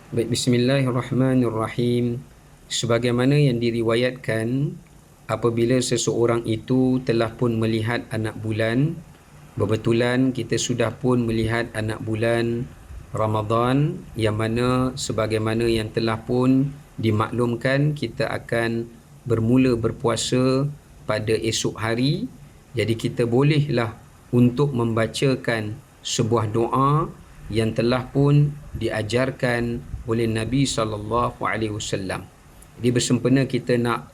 Baik, bismillahirrahmanirrahim. Sebagaimana yang diriwayatkan, apabila seseorang itu telah pun melihat anak bulan, kebetulan kita sudah pun melihat anak bulan Ramadan, yang mana sebagaimana yang telah pun dimaklumkan, kita akan bermula berpuasa pada esok hari. Jadi kita bolehlah untuk membacakan sebuah doa yang telah pun diajarkan oleh Nabi SAW. Jadi bersempena kita nak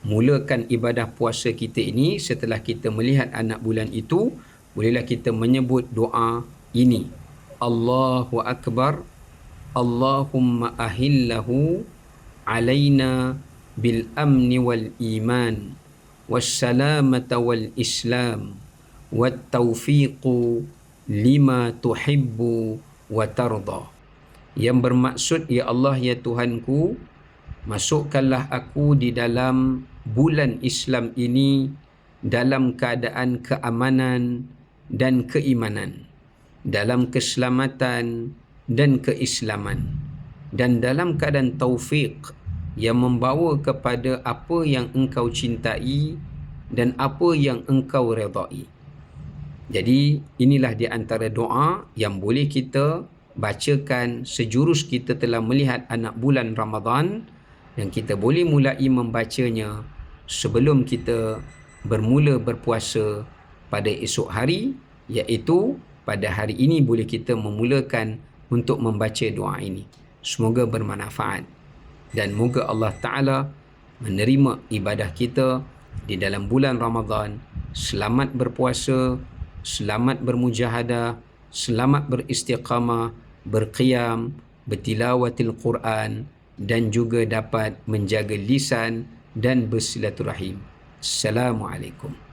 mulakan ibadah puasa kita ini, setelah kita melihat anak bulan itu, bolehlah kita menyebut doa ini. Allahu Akbar, Allahumma ahillahu alaina bil amni wal iman wassalamata wal islam wat taufiqu lima tuhibbu wa tarda. Yang bermaksud, ya Allah, ya Tuhanku, masukkanlah aku di dalam bulan Islam ini dalam keadaan keamanan dan keimanan, dalam keselamatan dan keislaman, dan dalam keadaan taufik yang membawa kepada apa yang engkau cintai dan apa yang engkau redai. Jadi inilah di antara doa yang boleh kita bacakan sejurus kita telah melihat anak bulan Ramadan, dan kita boleh mulai membacanya sebelum kita bermula berpuasa pada esok hari, iaitu pada hari ini boleh kita memulakan untuk membaca doa ini. Semoga bermanfaat dan moga Allah Ta'ala menerima ibadah kita di dalam bulan Ramadan. Selamat berpuasa, selamat bermujahadah, selamat beristiqamah, berqiyam, bertilawatil Quran, dan juga dapat menjaga lisan dan bersilaturahim. Assalamualaikum.